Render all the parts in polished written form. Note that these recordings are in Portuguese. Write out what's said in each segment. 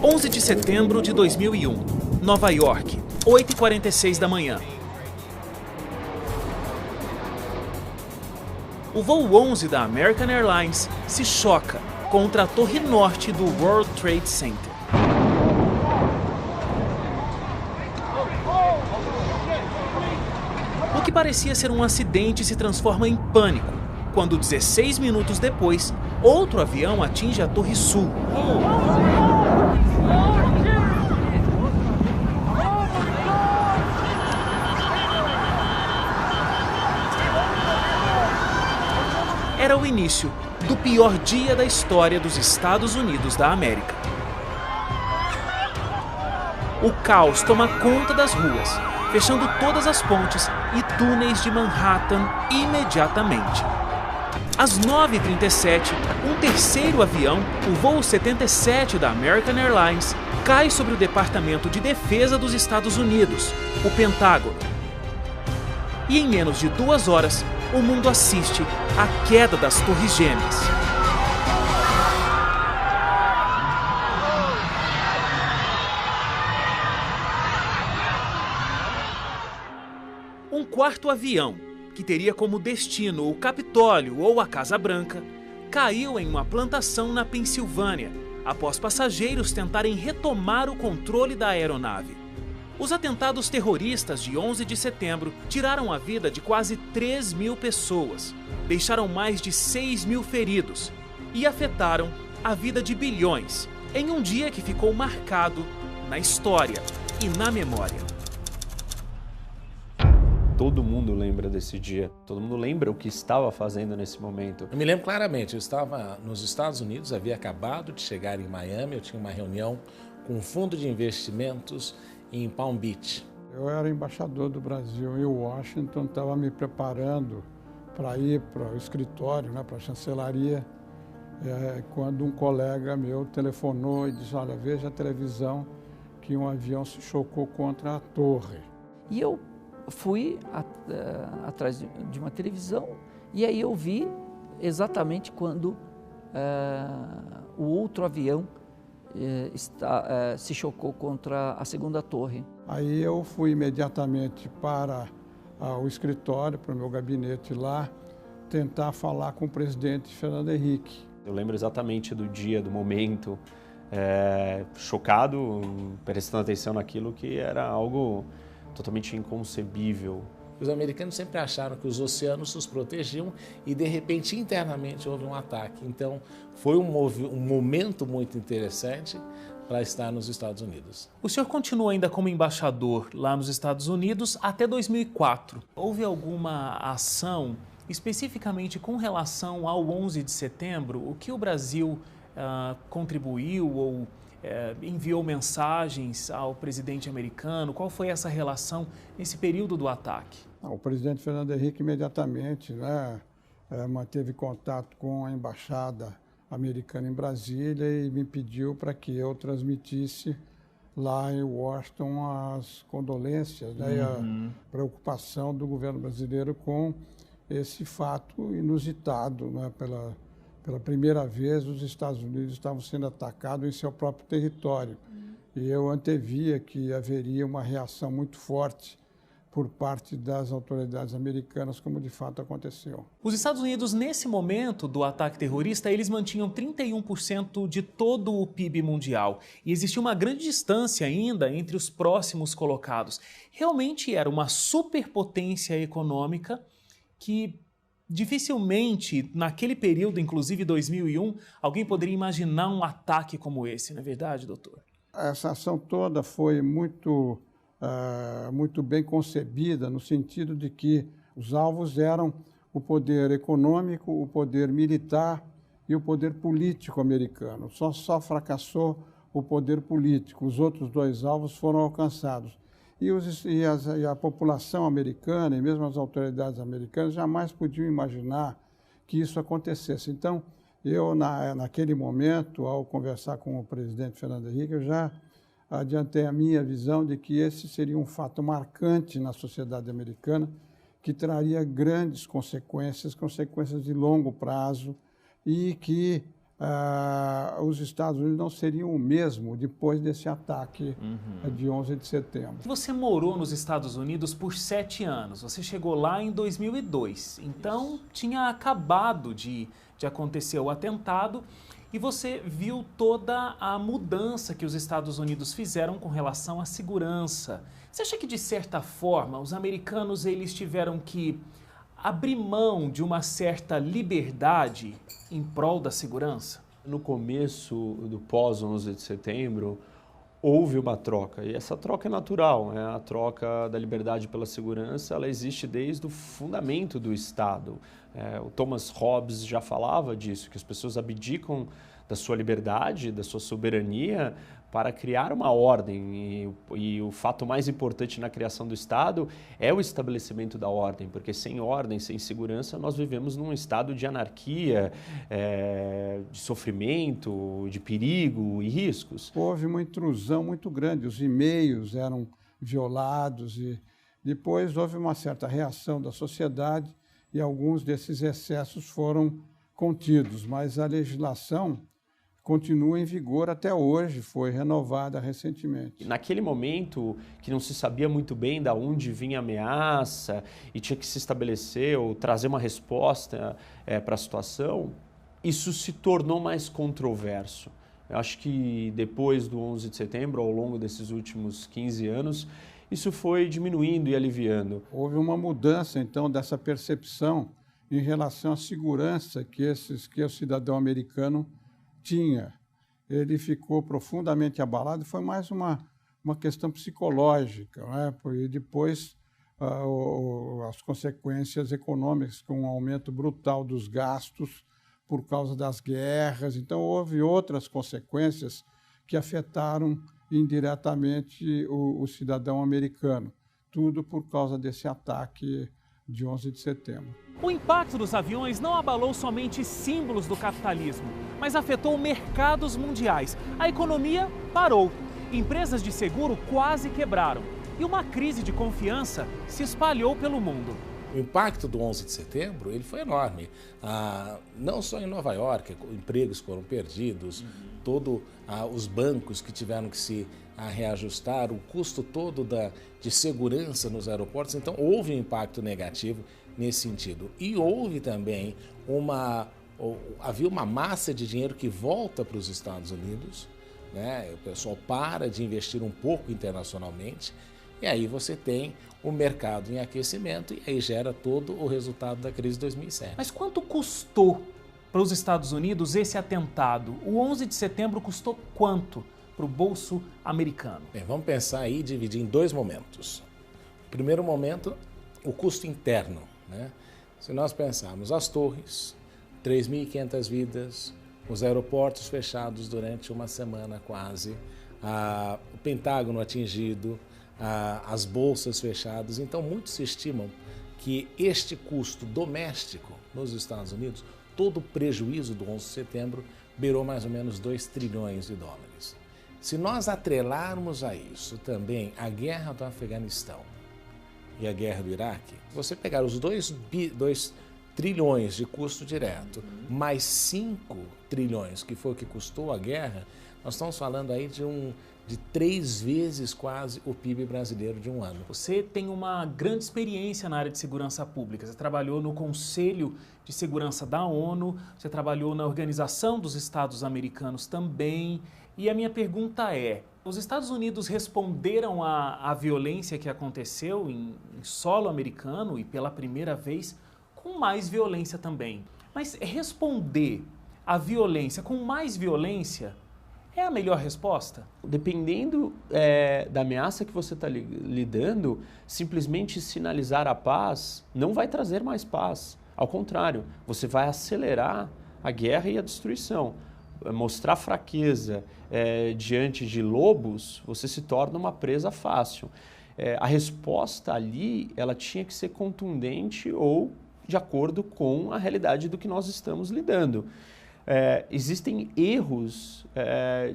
11 de setembro de 2001, Nova York, 8h46 da manhã. O voo 11 da American Airlines se choca contra a torre norte do World Trade Center. O que parecia ser um acidente se transforma em pânico, quando 16 minutos depois, outro avião atinge a Torre Sul. Era o início do pior dia da história dos Estados Unidos da América. O caos toma conta das ruas, fechando todas as pontes e túneis de Manhattan imediatamente. Às 9h37, um terceiro avião, o voo 77 da American Airlines, cai sobre o Departamento de Defesa dos Estados Unidos, o Pentágono. E em menos de 2 horas, o mundo assiste à queda das Torres Gêmeas. Um quarto avião, que teria como destino o Capitólio ou a Casa Branca, caiu em uma plantação na Pensilvânia, após passageiros tentarem retomar o controle da aeronave. Os atentados terroristas de 11 de setembro tiraram a vida de quase 3.000 pessoas, deixaram mais de 6.000 feridos e afetaram a vida de bilhões, em um dia que ficou marcado na história e na memória. Todo mundo lembra desse dia, todo mundo lembra o que estava fazendo nesse momento. Eu me lembro claramente, eu estava nos Estados Unidos, havia acabado de chegar em Miami, eu tinha uma reunião com um fundo de investimentos em Palm Beach. Eu era embaixador do Brasil em Washington, estava me preparando para ir para o escritório, para a chancelaria, quando um colega meu telefonou e disse: olha, veja a televisão que um avião se chocou contra a torre. E eu fui atrás de uma televisão e aí eu vi exatamente quando o outro avião se chocou contra a segunda torre. Aí eu fui imediatamente para o escritório, para o meu gabinete lá, tentar falar com o presidente Fernando Henrique. Eu lembro exatamente do dia, do momento, chocado, prestando atenção naquilo que era algo totalmente inconcebível. Os americanos sempre acharam que os oceanos os protegiam e, de repente, internamente houve um ataque. Então, foi um momento muito interessante para estar nos Estados Unidos. O senhor continua ainda como embaixador lá nos Estados Unidos até 2004. Houve alguma ação especificamente com relação ao 11 de setembro? O que o Brasil contribuiu ou enviou mensagens ao presidente americano? Qual foi essa relação nesse período do ataque? O presidente Fernando Henrique imediatamente manteve contato com a embaixada americana em Brasília e me pediu para que eu transmitisse lá em Washington as condolências e a preocupação do governo brasileiro com esse fato inusitado. Pela primeira vez, os Estados Unidos estavam sendo atacados em seu próprio território. E eu antevia que haveria uma reação muito forte por parte das autoridades americanas, como de fato aconteceu. Os Estados Unidos, nesse momento do ataque terrorista, eles mantinham 31% de todo o PIB mundial. E existia uma grande distância ainda entre os próximos colocados. Realmente era uma superpotência econômica que dificilmente, naquele período, inclusive 2001, alguém poderia imaginar um ataque como esse, não é verdade, doutor? Essa ação toda foi muito bem concebida, no sentido de que os alvos eram o poder econômico, o poder militar e o poder político americano. Só fracassou o poder político, os outros 2 alvos foram alcançados. E a população americana e mesmo as autoridades americanas jamais podiam imaginar que isso acontecesse. Então, eu, naquele momento, ao conversar com o presidente Fernando Henrique, eu já adiantei a minha visão de que esse seria um fato marcante na sociedade americana, que traria grandes consequências de longo prazo e que os Estados Unidos não seriam o mesmo depois desse ataque de 11 de setembro. Você morou nos Estados Unidos por 7 anos, você chegou lá em 2002, então tinha acabado de acontecer o atentado e você viu toda a mudança que os Estados Unidos fizeram com relação à segurança. Você acha que, de certa forma, os americanos eles tiveram que abrir mão de uma certa liberdade em prol da segurança? No começo do pós-11 de setembro, houve uma troca, e essa troca é natural, né? A troca da liberdade pela segurança, ela existe desde o fundamento do Estado. O Thomas Hobbes já falava disso, que as pessoas abdicam da sua liberdade, da sua soberania, para criar uma ordem, e o fato mais importante na criação do Estado é o estabelecimento da ordem, porque sem ordem, sem segurança, nós vivemos num estado de anarquia, de sofrimento, de perigo e riscos. Houve uma intrusão muito grande, os e-mails eram violados e depois houve uma certa reação da sociedade e alguns desses excessos foram contidos, mas a legislação continua em vigor até hoje, foi renovada recentemente. Naquele momento que não se sabia muito bem de onde vinha a ameaça e tinha que se estabelecer ou trazer uma resposta para a situação, isso se tornou mais controverso. Eu acho que depois do 11 de setembro, ao longo desses últimos 15 anos, isso foi diminuindo e aliviando. Houve uma mudança, então, dessa percepção em relação à segurança que o cidadão americano tinha. Ele ficou profundamente abalado e foi mais uma questão psicológica, né? E depois as consequências econômicas, com um aumento brutal dos gastos por causa das guerras. Então, houve outras consequências que afetaram indiretamente o cidadão americano. Tudo por causa desse ataque de 11 de setembro. O impacto dos aviões não abalou somente símbolos do capitalismo, mas afetou mercados mundiais. A economia parou, empresas de seguro quase quebraram e uma crise de confiança se espalhou pelo mundo. O impacto do 11 de setembro ele foi enorme, não só em Nova York, empregos foram perdidos, os bancos que tiveram que se reajustar, o custo todo de segurança nos aeroportos, então houve um impacto negativo nesse sentido. E houve também havia uma massa de dinheiro que volta para os Estados Unidos, né? O pessoal para de investir um pouco internacionalmente, e aí você tem o mercado em aquecimento e aí gera todo o resultado da crise de 2007. Mas quanto custou para os Estados Unidos esse atentado? O 11 de setembro custou quanto para o bolso americano? Bem, vamos pensar aí e dividir em 2 momentos. O primeiro momento, o custo interno, né? Se nós pensarmos as torres, 3.500 vidas, os aeroportos fechados durante uma semana quase, o Pentágono atingido, as bolsas fechadas. Então, muitos estimam que este custo doméstico nos Estados Unidos, todo o prejuízo do 11 de setembro, beirou mais ou menos 2 trilhões de dólares. Se nós atrelarmos a isso também a guerra do Afeganistão e a guerra do Iraque, você pegar os 2 trilhões de custo direto, mais 5 trilhões, que foi o que custou a guerra, nós estamos falando aí de 3 vezes quase o PIB brasileiro de um ano. Você tem uma grande experiência na área de segurança pública. Você trabalhou no Conselho de Segurança da ONU, você trabalhou na Organização dos Estados Americanos também. E a minha pergunta é, os Estados Unidos responderam à violência que aconteceu em solo americano e pela primeira vez com mais violência também. Mas responder à violência com mais violência é a melhor resposta? Dependendo da ameaça que você está lidando, simplesmente sinalizar a paz não vai trazer mais paz. Ao contrário, você vai acelerar a guerra e a destruição. Mostrar fraqueza diante de lobos, você se torna uma presa fácil. A resposta ali, ela tinha que ser contundente ou de acordo com a realidade do que nós estamos lidando. Existem erros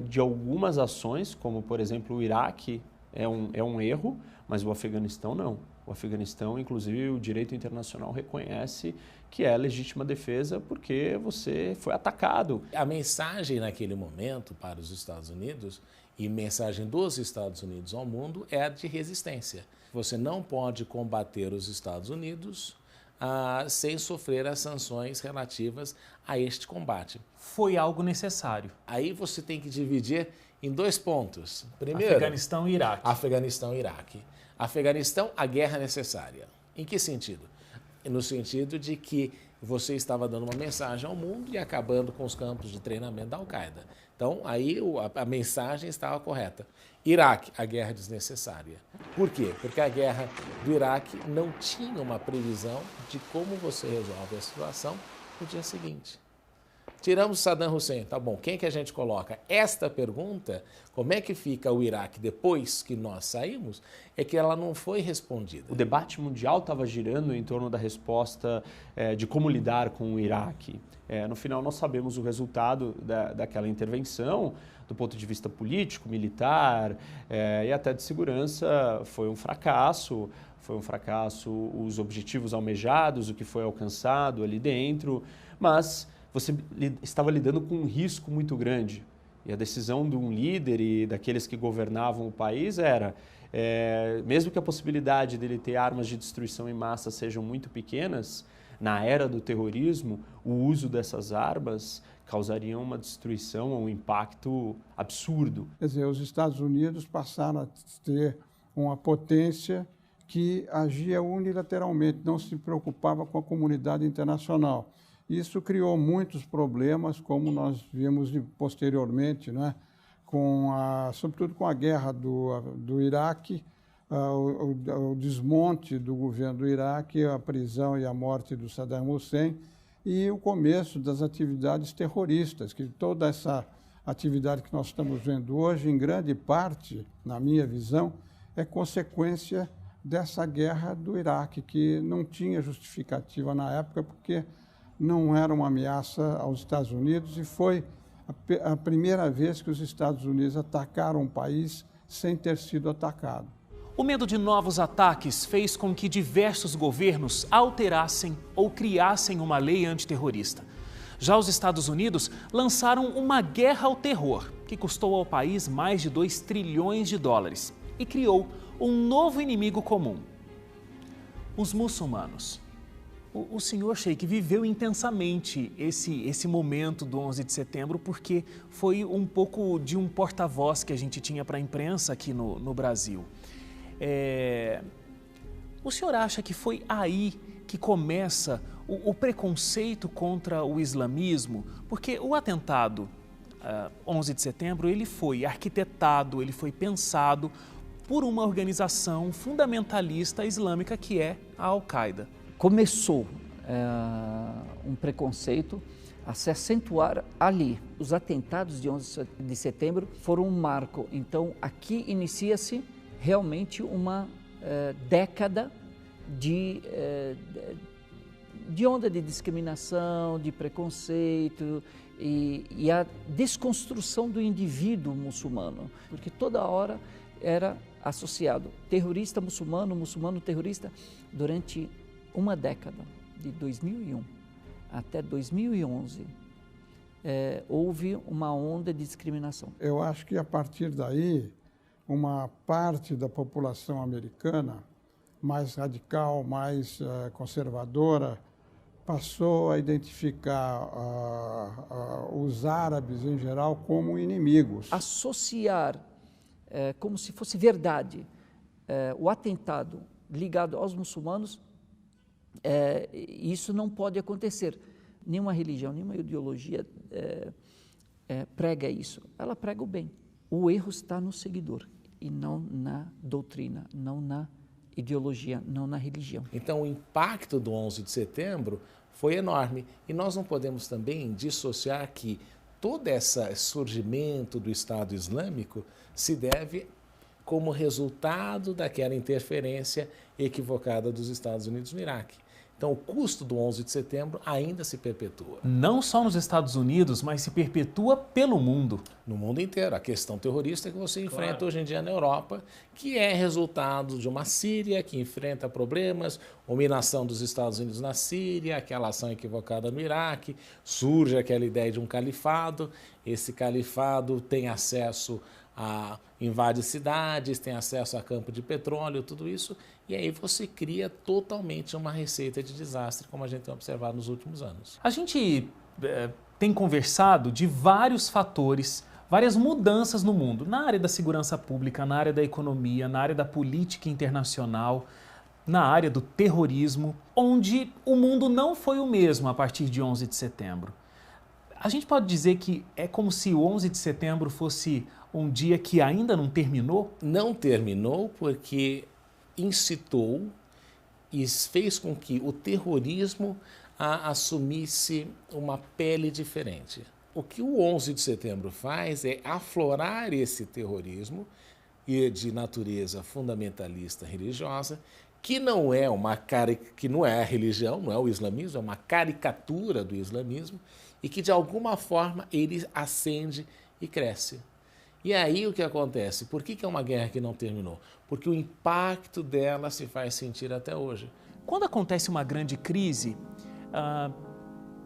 de algumas ações, como por exemplo o Iraque é um erro, mas o Afeganistão não. O Afeganistão, inclusive, o direito internacional reconhece que é legítima defesa porque você foi atacado. A mensagem naquele momento para os Estados Unidos e mensagem dos Estados Unidos ao mundo é a de resistência. Você não pode combater os Estados Unidos sem sofrer as sanções relativas a este combate. Foi algo necessário. Aí você tem que dividir em 2 pontos. Primeiro, Afeganistão e Iraque. Afeganistão e Iraque. Afeganistão, a guerra necessária. Em que sentido? No sentido de que você estava dando uma mensagem ao mundo e acabando com os campos de treinamento da Al-Qaeda. Então, aí a mensagem estava correta. Iraque, a guerra desnecessária. Por quê? Porque a guerra do Iraque não tinha uma previsão de como você resolve a situação no dia seguinte. Tiramos Saddam Hussein, tá bom, quem que a gente coloca? Esta pergunta, como é que fica o Iraque depois que nós saímos, é que ela não foi respondida. O debate mundial estava girando em torno da resposta de como lidar com o Iraque. No final, nós sabemos o resultado daquela intervenção, do ponto de vista político, militar e até de segurança, foi um fracasso. Foi um fracasso os objetivos almejados, o que foi alcançado ali dentro, mas você estava lidando com um risco muito grande. E a decisão de um líder e daqueles que governavam o país era, mesmo que a possibilidade dele ter armas de destruição em massa sejam muito pequenas, na era do terrorismo, o uso dessas armas causaria uma destruição, um impacto absurdo. Quer dizer, os Estados Unidos passaram a ter uma potência que agia unilateralmente, não se preocupava com a comunidade internacional. Isso criou muitos problemas, como nós vimos posteriormente, né? Sobretudo com a guerra do Iraque, o desmonte do governo do Iraque, a prisão e a morte do Saddam Hussein e o começo das atividades terroristas, que toda essa atividade que nós estamos vendo hoje, em grande parte, na minha visão, é consequência dessa guerra do Iraque, que não tinha justificativa na época, porque não era uma ameaça aos Estados Unidos e foi a primeira vez que os Estados Unidos atacaram um país sem ter sido atacado. O medo de novos ataques fez com que diversos governos alterassem ou criassem uma lei antiterrorista. Já os Estados Unidos lançaram uma guerra ao terror, que custou ao país mais de 2 trilhões de dólares e criou um novo inimigo comum: os muçulmanos. O senhor Sheikh viveu intensamente esse momento do 11 de setembro porque foi um pouco de um porta-voz que a gente tinha para a imprensa aqui no Brasil. O senhor acha que foi aí que começa o preconceito contra o islamismo? Porque o atentado 11 de setembro ele foi arquitetado, ele foi pensado por uma organização fundamentalista islâmica que é a Al-Qaeda. Começou um preconceito a se acentuar ali. Os atentados de 11 de setembro foram um marco. Então, aqui inicia-se realmente uma década de onda de discriminação, de preconceito e a desconstrução do indivíduo muçulmano, porque toda hora era associado terrorista muçulmano, muçulmano terrorista. Durante uma década, de 2001 até 2011, houve uma onda de discriminação. Eu acho que a partir daí, uma parte da população americana, mais radical, mais conservadora, passou a identificar os árabes em geral como inimigos. Associar como se fosse verdade o atentado ligado aos muçulmanos, isso não pode acontecer. Nenhuma religião, nenhuma ideologia prega isso. Ela prega o bem. O erro está no seguidor e não na doutrina, não na ideologia, não na religião. Então, o impacto do 11 de setembro foi enorme. E nós não podemos também dissociar que todo esse surgimento do Estado Islâmico se deve como resultado daquela interferência equivocada dos Estados Unidos no Iraque. Então, o custo do 11 de setembro ainda se perpetua. Não só nos Estados Unidos, mas se perpetua pelo mundo. no mundo inteiro. A questão terrorista que você enfrenta hoje em dia na Europa, que é resultado de uma Síria que enfrenta problemas, dominação dos Estados Unidos na Síria, aquela ação equivocada no Iraque, surge aquela ideia de um califado, esse califado tem acesso a invade cidades, tem acesso a campo de petróleo, tudo isso, e aí você cria totalmente uma receita de desastre, como a gente tem observado nos últimos anos. A gente tem conversado de vários fatores, várias mudanças no mundo, na área da segurança pública, na área da economia, na área da política internacional, na área do terrorismo, onde o mundo não foi o mesmo a partir de 11 de setembro. A gente pode dizer que é como se o 11 de setembro fosse um dia que ainda não terminou? Não terminou porque incitou e fez com que o terrorismo assumisse uma pele diferente. O que o 11 de setembro faz é aflorar esse terrorismo de natureza fundamentalista religiosa, que não é a religião, não é o islamismo, é uma caricatura do islamismo, e que de alguma forma ele ascende e cresce. E aí o que acontece? Por que é uma guerra que não terminou? Porque o impacto dela se faz sentir até hoje. Quando acontece uma grande crise,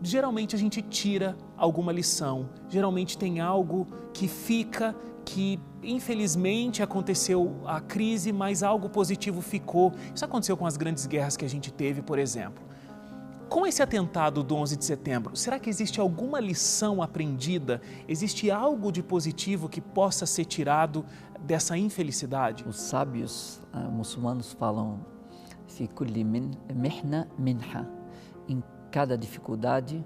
geralmente a gente tira alguma lição, geralmente tem algo que fica, que infelizmente aconteceu a crise, mas algo positivo ficou. Isso aconteceu com as grandes guerras que a gente teve, por exemplo. Com esse atentado do 11 de setembro, será que existe alguma lição aprendida? Existe algo de positivo que possa ser tirado dessa infelicidade? Os sábios muçulmanos falam "Fi kulli mihna minha". Em cada dificuldade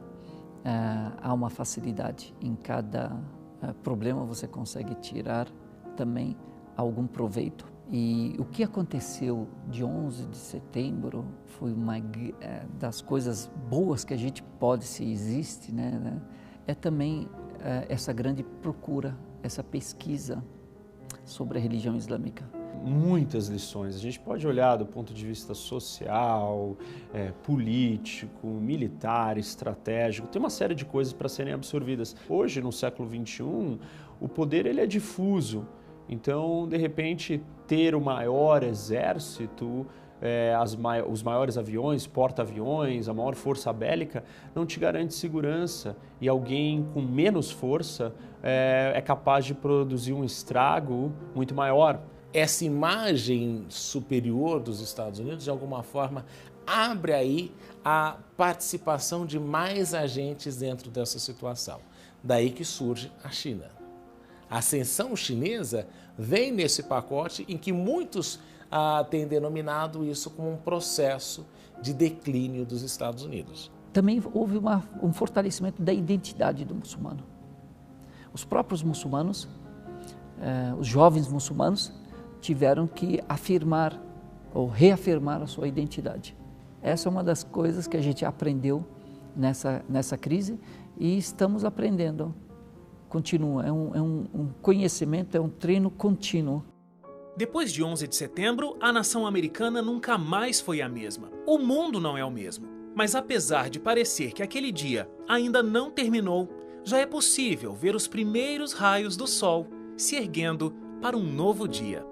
há uma facilidade. Em cada problema você consegue tirar também algum proveito. E o que aconteceu de 11 de setembro foi uma das coisas boas que a gente pode, se existe, né? É também essa grande procura, essa pesquisa sobre a religião islâmica. Muitas lições. A gente pode olhar do ponto de vista social, político, militar, estratégico. Tem uma série de coisas para serem absorvidas. Hoje, no século XXI, o poder ele é difuso. Então, de repente, ter o maior exército, os maiores aviões, porta-aviões, a maior força bélica, não te garante segurança. E alguém com menos força é capaz de produzir um estrago muito maior. Essa imagem superior dos Estados Unidos, de alguma forma, abre aí a participação de mais agentes dentro dessa situação. Daí que surge a China. A ascensão chinesa vem nesse pacote em que muitos têm denominado isso como um processo de declínio dos Estados Unidos. Também houve um fortalecimento da identidade do muçulmano. Os próprios muçulmanos, os jovens muçulmanos, tiveram que afirmar ou reafirmar a sua identidade. Essa é uma das coisas que a gente aprendeu nessa crise e estamos aprendendo. Continua, é um conhecimento, é um treino contínuo. Depois de 11 de setembro, a nação americana nunca mais foi a mesma. O mundo não é o mesmo. Mas apesar de parecer que aquele dia ainda não terminou, já é possível ver os primeiros raios do sol se erguendo para um novo dia.